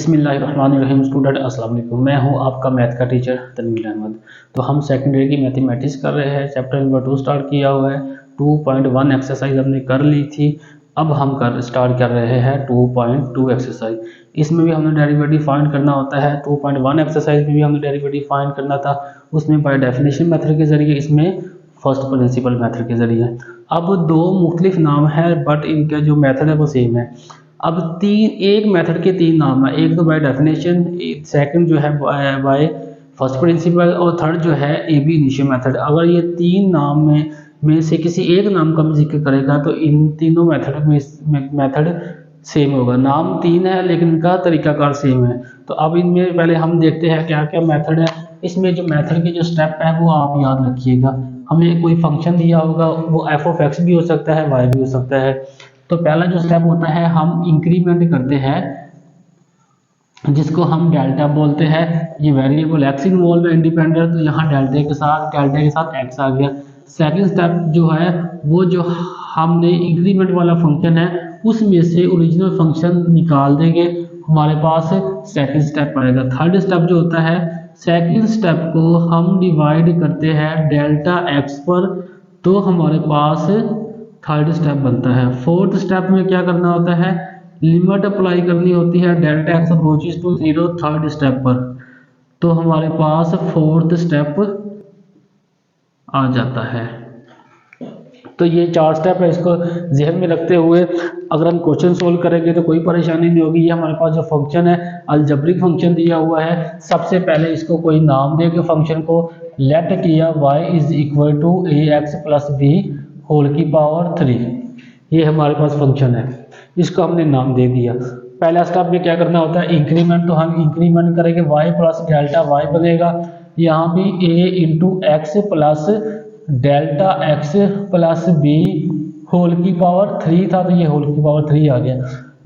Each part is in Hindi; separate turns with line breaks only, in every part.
बिस्मिल्लाहिर्रहमानिर्रहीम। स्टूडेंट अस्सलाम वालेकुम, मैं हूं आपका मैथ का टीचर तनवीर अहमद। तो हम सेकेंडरी की मैथमेटिक्स कर रहे हैं, चैप्टर नंबर 2 स्टार्ट किया हुआ है। 2.1 एक्सरसाइज हमने कर ली थी। अब हम स्टार्ट कर रहे हैं 2.2 एक्सरसाइज। इसमें भी हमने डेरिवेटिव फाइंड करना होता है। 2.1 एक्सरसाइज में भी हमने डेरिवेटिव फाइंड करना था, उसमें बाय डेफिनेशन मेथड के जरिए, इसमें फर्स्ट प्रिंसिपल मेथड के जरिए। अब दो मुख्तलिफ नाम है बट इनका जो मेथड है वो सेम है। अब एक मेथड के तीन नाम है, एक तो बाय डेफिनेशन, सेकंड जो है बाय फर्स्ट प्रिंसिपल, और थर्ड जो है ए बी इनिशियल मेथड। अगर ये तीन नाम में से किसी एक नाम का भी जिक्र करेगा तो इन तीनों मेथड सेम होगा। नाम तीन है लेकिन इनका तरीकाकार सेम है। तो अब इनमें पहले हम देखते हैं क्या क्या मेथड है। इसमें जो मेथड के जो स्टेप है वो आप याद रखिएगा। हमें कोई फंक्शन दिया होगा, वो एफ ऑफ एक्स भी हो सकता है, वाई भी हो सकता है। तो पहला जो स्टेप होता है, हम इंक्रीमेंट करते हैं जिसको हम डेल्टा बोलते हैं। ये वेरिएबल एक्स इन्वॉल्व है इंडिपेंडेंट, तो यहाँ डेल्टा के साथ एक्स आ गया। सेकंड स्टेप जो है वो जो हमने इंक्रीमेंट वाला फंक्शन है उसमें से ओरिजिनल फंक्शन निकाल देंगे, हमारे पास सेकंड स्टेप आएगा। थर्ड स्टेप जो होता है, सेकंड स्टेप को हम डिवाइड करते हैं डेल्टा एक्स पर, तो हमारे पास थर्ड स्टेप बनता है। फोर्थ स्टेप में क्या करना होता है, लिमिट अप्लाई करनी होती है delta x approaches to 0 third step पर, तो हमारे पास फोर्थ स्टेप आ जाता है। तो ये चार स्टेप है, इसको जहन में रखते हुए अगर हम क्वेश्चन सोल्व करेंगे तो कोई परेशानी नहीं होगी। ये हमारे पास जो फंक्शन है अलजेब्रिक फंक्शन दिया हुआ है। सबसे पहले इसको कोई नाम देके फंक्शन को लेट किया y is equal to a x plus b whole की पावर 3। ये हमारे पास फंक्शन है, इसको हमने नाम दे दिया। पहला स्टेप में क्या करना होता है, इंक्रीमेंट, तो हम इंक्रीमेंट करेंगे y प्लस डेल्टा y बनेगा। यहाँ भी a into x plus delta x plus b whole की पावर 3 था, तो ये होल की पावर 3 आ गया।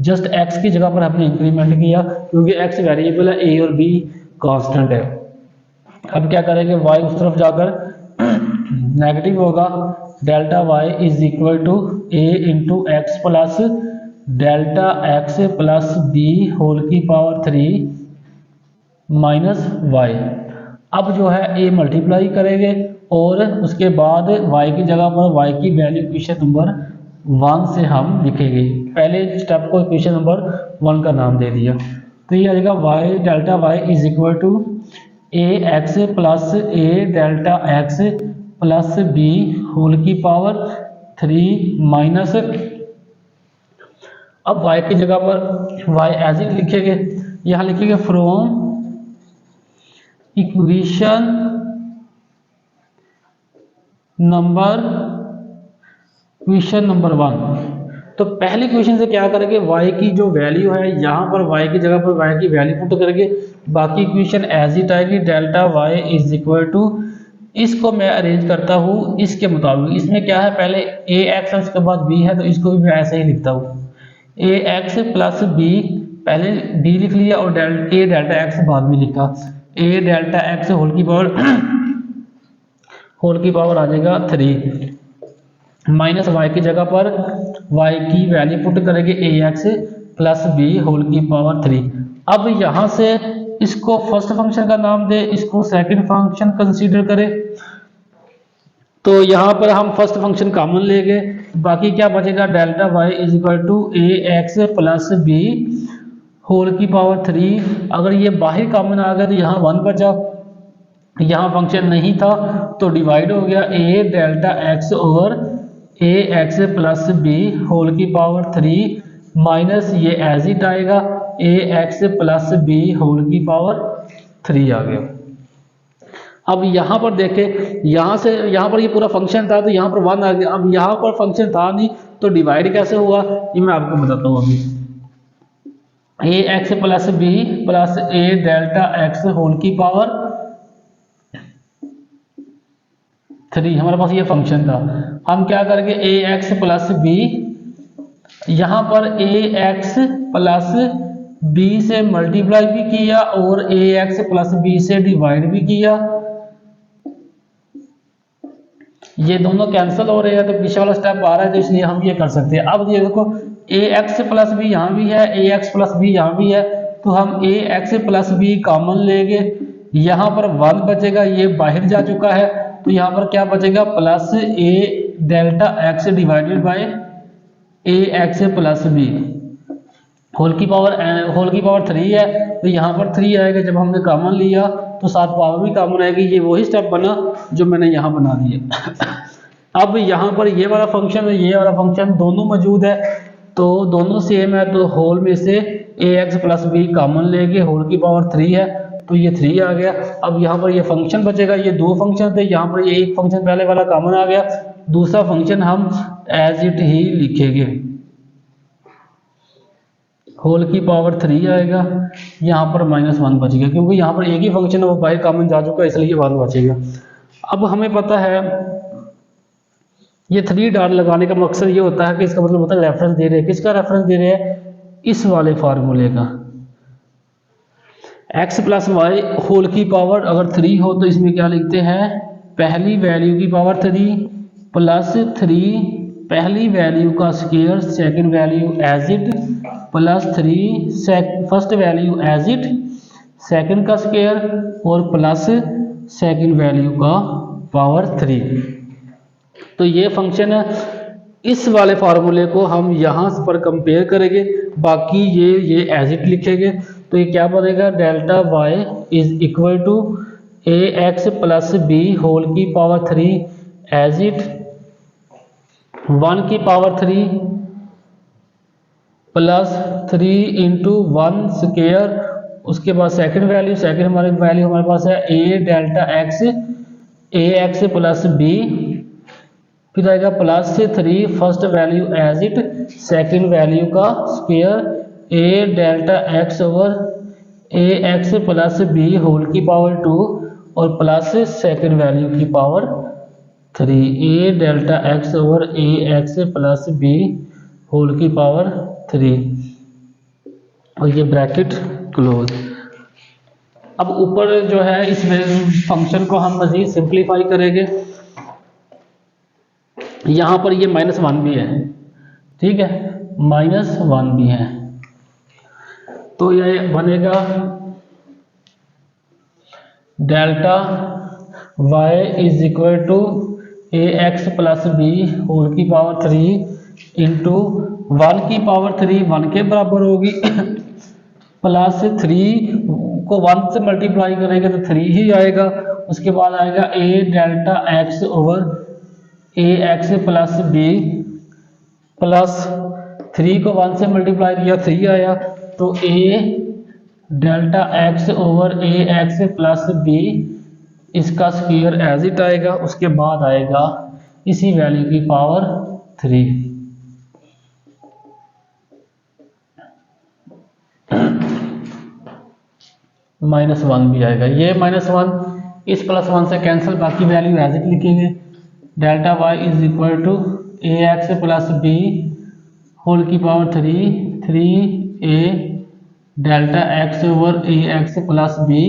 जस्ट x की जगह पर हमने इंक्रीमेंट किया क्योंकि x वेरिएबल है, a और b कांस्टेंट है। अब क्या करेंगे, y उस तरफ जाकर नेगेटिव होगा, delta y is equal to a into x plus delta x plus b whole की पावर 3 माइनस y। अब जो है a मल्टीप्लाई करेंगे और उसके बाद y की जगह पर y की वैल्यू इक्वेशन नंबर 1 से हम लिखेंगे। पहले स्टेप को इक्वेशन नंबर 1 का नाम दे दिया, तो ये आ जाएगा y delta y is equal to a x plus a delta x plus b whole की पावर 3 माइनस, अब y की जगह पर y एज इट लिखेंगे। यहाँ लिखेंगे फ्रॉम इक्वेशन नंबर 1। तो पहले क्वेश्चन से क्या करेंगे, y की जो वैल्यू है यहाँ पर y की जगह पर y की वैल्यू पुट करेंगे, बाकी इक्वेशन एज इट आएगी। Delta y is equal to, इसको मैं अरेंज करता हूँ इसके मुताबिक। इसमें क्या है, पहले ए एक्स उसके बाद बी है, तो इसको भी मैं ऐसे ही लिखता हूँ, ए एक्स प्लस बी, पहले बी लिख लिया और ए डेल्टा एक्स बाद में लिखा। ए डेल्टा एक्स होल की पावर आ जाएगा 3 माइनस वाई की जगह पर वाई की वैल्यू पुट करेंगे ए एक्स प्लस बी होल की पावर 3। अब यहाँ से इसको फर्स्ट फंक्शन का नाम दे, इसको सेकंड फंक्शन कंसीडर करें, तो यहाँ पर हम फर्स्ट फंक्शन कॉमन लेंगे, बाकी क्या बचेगा, delta y is equal to a x plus b whole की पावर 3। अगर ये बाहर कॉमन आ गया तो यहाँ 1 बचा, यहाँ फंक्शन नहीं था तो डिवाइड हो गया, ए delta x over a x plus b whole की पावर 3 माइनस ये एज इट आएगा, ए एक्स प्लस बी होल की पावर 3 आ गया। अब यहाँ पर देखें, यहाँ पर ये पूरा फंक्शन था तो यहाँ पर 1 आ गया। अब यहाँ पर फंक्शन था नहीं तो डिवाइड कैसे हुआ ये मैं आपको बताता हूँ अभी। ए x plus b plus a delta x whole की पावर 3, हमारे पास ये फंक्शन था। हम क्या करेंगे, ए एक्स प्लस बी, यहाँ पर ए एक्स प्लस बी से मल्टीप्लाई भी किया और ए एक्स प्लस बी से डिवाइड भी किया। ये दोनों कैंसिल हो रहे हैं तो पीछे वाला स्टेप आ रहा है, तो इसलिए हम ये कर सकते हैं। अब ये देखो, ए एक्स प्लस बी यहाँ भी है, ए एक्स प्लस बी यहाँ भी है, तो हम ए एक्स प्लस बी कॉमन लेंगे, यहाँ पर 1 बचेगा, ये बाहर जा चुका है, तो यहाँ पर क्या बचेगा plus a delta x divided by a x plus b whole की पावर 3 है, तो यहाँ पर 3 आएगा। जब हमने कॉमन लिया तो साथ पावर भी कॉमन आएगी। ये वही स्टेप बना जो मैंने यहाँ बना दिया। अब यहाँ पर ये वाला फंक्शन है, ये वाला फंक्शन दोनों मौजूद है, तो दोनों सेम है, तो होल में से ए एक्स प्लस बी कॉमन लेंगे, होल की पावर 3 है, तो ये 3 आ गया। अब यहाँ पर ये फंक्शन बचेगा, ये दो फंक्शन थे, यहाँ पर ये एक फंक्शन पहले वाला कॉमन आ गया, दूसरा फंक्शन हम एज इट ही लिखेंगे, होल की पावर 3 आएगा, यहाँ पर -1 बचेगा, क्योंकि यहाँ पर एक ही फंक्शन है वो बाहर कॉमन जा चुका है, इसलिए 1 बचेगा। अब हमें पता है ये 3 डॉट लगाने का मकसद ये होता है कि इसका मतलब होता है रेफरेंस दे रहे हैं। किसका रेफरेंस दे रहे हैं? इस वाले फार्मूले का। x प्लस वाई होल की पावर अगर 3 हो तो इसमें क्या लिखते हैं, पहली वैल्यू की पावर 3 प्लस 3 पहली वैल्यू का square second value as it plus 3 first value as it second का स्क्वायर और प्लस सेकंड वैल्यू का पावर 3। तो ये फंक्शन है, इस वाले फार्मूले को हम यहाँ पर कंपेयर करेंगे, बाकी ये एज इट लिखेंगे। तो ये क्या बनेगा, delta y is equal to a x plus b whole की पावर 3 एज इट 1 की पावर 3 प्लस 3 इंटू 1 स्क्वायर, उसके बाद सेकंड वैल्यू हमारे पास है a delta x a x plus b, फिर आएगा plus 3 first value as it second value का square a delta x over a x plus b whole की पावर 2 और प्लस सेकंड वैल्यू की power 3 a delta x over a x plus b whole की पावर 3 और ये ब्रैकेट क्लोज। अब ऊपर जो है इस फंक्शन को हम मजीद सिंप्लीफाई करेंगे। यहाँ पर ये -1 भी है, ठीक है, -1 भी है, तो ये बनेगा delta y is equal to a x plus b whole की पावर 3 इंटू 1 की पावर 3 1 के बराबर होगी प्लस 3 को 1 से मल्टीप्लाई करेंगे तो 3 ही आएगा, उसके बाद आएगा ए delta x over a x plus b plus 3 को 1 से मल्टीप्लाई किया 3 आया, तो ए delta x over a x plus B इसका स्क्वायर एज इट आएगा, उसके बाद आएगा इसी वैल्यू की पावर 3। -1 भी आएगा, ये -1 इस +1 से कैंसिल, बाकी वैल्यू एज इट लिखेंगे। Delta y is equal to a x plus b whole की power 3 a delta x over a x plus b,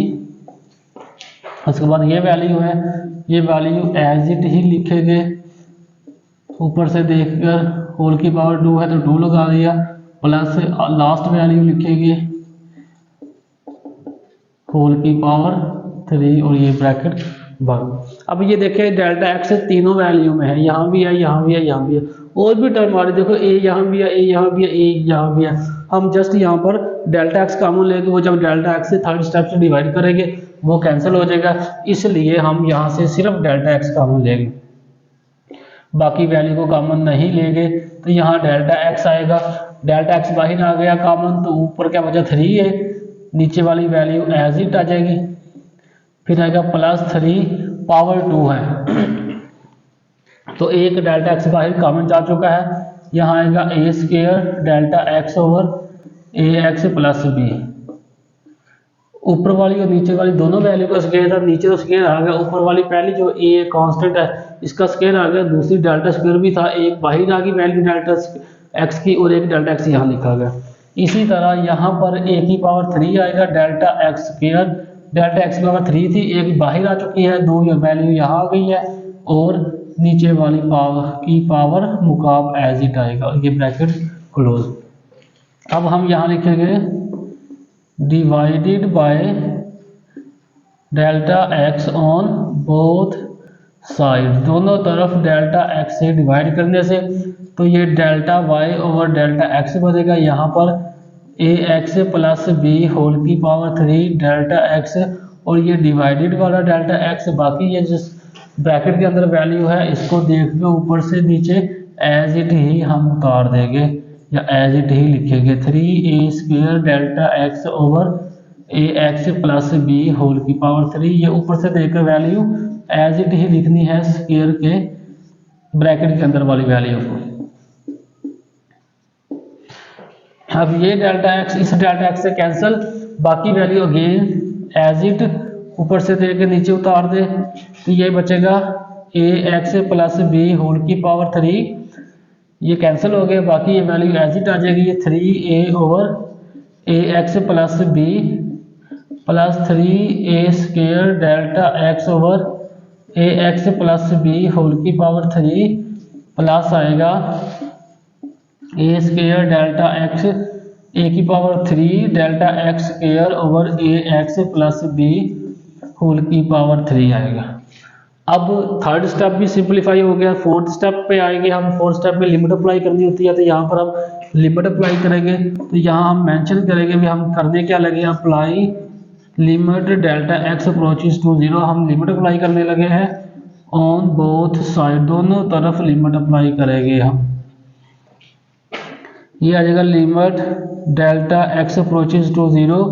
उसके बाद ये वैल्यू है, ये वैल्यू एज इट ही लिखेंगे, ऊपर से देखकर होल की पावर 2 है तो 2 लगा दिया, प्लस लास्ट वैल्यू लिखेंगे होल की पावर 3 और ये ब्रैकेट बंद। अब ये देखें डेल्टा एक्स तीनों वैल्यू में है, यहाँ भी है, यहाँ भी है, यहाँ भी है, और भी टर्म आ रही, देखो ए यहाँ भी है, ए यहाँ भी है, ए यहाँ भी है। हम जस्ट यहाँ पर डेल्टा एक्स कॉमन लेंगे, वो जब डेल्टा एक्स से थर्ड स्टेप से डिवाइड करेंगे वो कैंसिल हो जाएगा, इसलिए हम यहाँ से सिर्फ डेल्टा एक्स कॉमन लेंगे, बाकी वैल्यू को कॉमन नहीं लेंगे। तो यहाँ डेल्टा एक्स आएगा, डेल्टा एक्स बाहर आ गया कॉमन, तो ऊपर क्या बचा 3 है, नीचे वाली वैल्यू एज इट आ जाएगी, फिर आएगा +3 पावर 2 है तो एक डेल्टा एक्स बाहर कॉमन जा चुका है, यहाँ आएगा ए square delta x over a x plus B, ऊपर वाली और नीचे वाली दोनों वैल्यू का स्क्वायर था, नीचे तो स्क्वायर आ गया, ऊपर वाली पहली जो ए कांस्टेंट है इसका स्क्वायर आ गया, दूसरी डेल्टा स्क्वायर भी था, एक बाहर आ गई वैल्यू डेल्टा एक्स की और एक डेल्टा एक्स यहाँ लिखा गया। इसी तरह यहाँ पर ए की पावर 3 आएगा, delta x square delta x की पावर 3 थी, एक बाहर आ चुकी है, 2 वैल्यू यहाँ आ गई है और नीचे वाली पावर मुकाब एज इट आएगा, ये ब्रैकेट क्लोज। अब हम यहाँ लिखेंगे divided by delta x on both side, दोनों तरफ डेल्टा एक्स से डिवाइड करने से तो ये delta y over delta x बनेगा। यहाँ पर a x plus b whole की पावर 3 डेल्टा एक्स, और ये डिवाइडेड वाला डेल्टा एक्स, बाकी ये जिस ब्रैकेट के अंदर वैल्यू है इसको देख के ऊपर से नीचे एज इट ही हम उतार देंगे या एज इट ही लिखेंगे। 3a² delta x over a x plus b whole की पावर 3, ये ऊपर से देकर वैल्यू एज इट ही लिखनी है स्क्वायर के ब्रैकेट के अंदर वाली वैल्यू को। अब ये डेल्टा एक्स इस डेल्टा एक्स से कैंसिल, बाकी वैल्यू अगेन एज इट ऊपर से दे के नीचे उतार दे, तो ये बचेगा ए एक्स प्लस बी होल की पावर 3, ये कैंसिल हो गया, बाकी ये वैल्यू एज इट आ जाएगी। ये 3a over a x plus b plus 3a² delta x over a x plus b whole की पावर 3 प्लस आएगा a² डेल्टा एक्स ए की power 3 delta x square over a x plus b whole की पावर 3 आएगा। अब थर्ड स्टेप भी सिंपलीफाई हो गया। फोर्थ स्टेप पे आएंगे हम। फोर्थ स्टेप में लिमिट अप्लाई करनी होती है, तो यहाँ पर हम लिमिट अप्लाई करेंगे। तो यहाँ हम मेंशन करेंगे भी हम करने क्या लगे, apply limit delta x approaches to 0, हम लिमिट अप्लाई करने लगे हैं ऑन बोथ साइड, दोनों तरफ लिमिट अप्लाई करेंगे हम। ये आ जाएगा limit delta x approaches to 0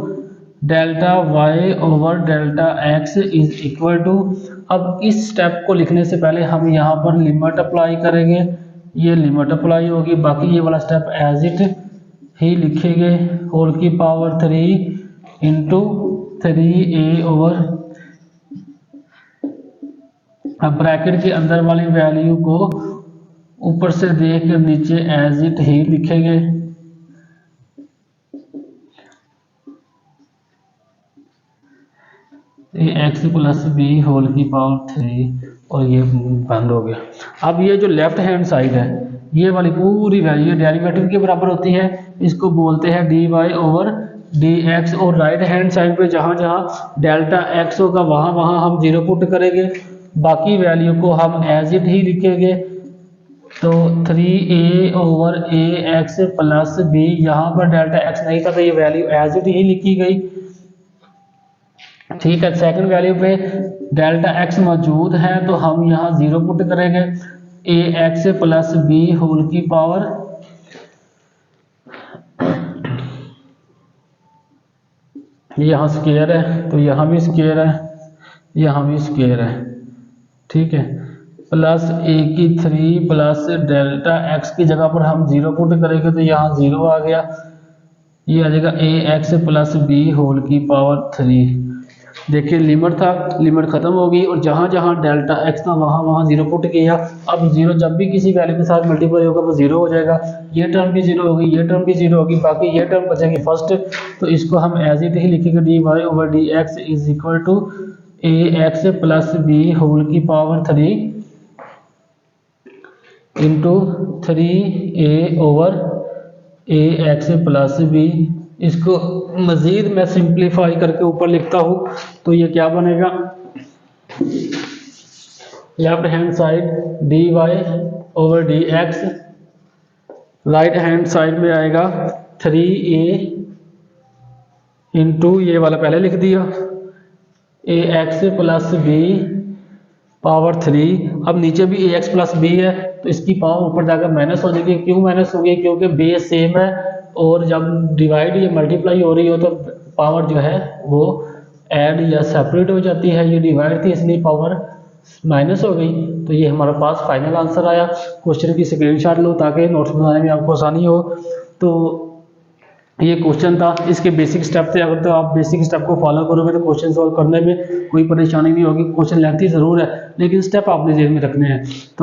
delta y over delta x is equal to. अब इस स्टेप को लिखने से पहले हम यहाँ पर लिमिट अप्लाई करेंगे, ये लिमिट अप्लाई होगी, बाकी ये वाला स्टेप एज इट ही लिखेंगे होल की पावर 3 इंटू 3a ओवर, अब ब्रैकेट के अंदर वाली वैल्यू को ऊपर से देख कर नीचे एज इट ही लिखेंगे। एक्स प्लस बी होल की पावर 3 और ये बंद हो गया। अब ये जो लेफ्ट हैंड साइड है ये वाली पूरी वैल्यू डेरिवेटिव के बराबर होती है, इसको बोलते हैं d y over d x, और राइट हैंड साइड पे जहाँ जहाँ डेल्टा एक्स होगा वहाँ वहाँ हम 0 पुट करेंगे, बाकी वैल्यू को हम एज इट ही लिखेंगे। तो 3a over a x plus B, यहाँ पर डेल्टा एक्स नहीं था तो ये वैल्यू एज इट ही लिखी गई, ठीक है। सेकंड वैल्यू पे डेल्टा एक्स मौजूद है तो हम यहाँ 0 पुट करेंगे, ए एक्स प्लस बी होल की पावर, यहाँ स्क्वायर है तो यहाँ भी स्क्वायर है, यहाँ भी स्क्वायर है, ठीक है। प्लस ए की 3 प्लस डेल्टा एक्स की जगह पर हम 0 पुट करेंगे तो यहाँ 0 आ गया, ये आ जाएगा ए एक्स प्लस बी होल की पावर 3। देखिए लिमिट था, लिमिट खत्म हो गई और जहाँ जहाँ डेल्टा एक्स था वहाँ वहाँ 0 पुट किया। अब 0 जब भी किसी वैल्यू के साथ मल्टीप्लाई होगा वो 0 हो जाएगा, ये टर्म भी 0 होगी, ये टर्म भी 0 होगी, बाकी ये टर्म बचेगी फर्स्ट, तो इसको हम एज इट ही लिखेंगे d y over d x is equal to a x plus b whole की power 3 into 3a over a x plus b. इसको मज़ीद मैं सिंप्लीफाई करके ऊपर लिखता हूँ तो ये क्या बनेगा, left hand side dy over dx, right hand side में आएगा 3a इंटू, ये वाला पहले लिख दिया, ए एक्स प्लस बी पावर 3। अब नीचे भी ए एक्स प्लस बी है तो इसकी पावर ऊपर जाकर माइनस हो जाएगी। क्यों माइनस हो गई, क्योंकि बेस सेम है और जब डिवाइड या मल्टीप्लाई हो रही हो तो पावर जो है वो ऐड या सेपरेट हो जाती है, ये डिवाइड थी इसलिए पावर माइनस हो गई। तो ये हमारे पास फाइनल आंसर आया। क्वेश्चन की स्क्रीनशॉट लो ताकि नोट्स बनाने में आपको आसानी हो। तो ये क्वेश्चन था, इसके बेसिक स्टेप थे, अगर तो आप बेसिक स्टेप को फॉलो करोगे तो क्वेश्चन सॉल्व करने में कोई परेशानी नहीं होगी। क्वेश्चन लेंथी ज़रूर है लेकिन स्टेप आपने जेब में रखने हैं। तो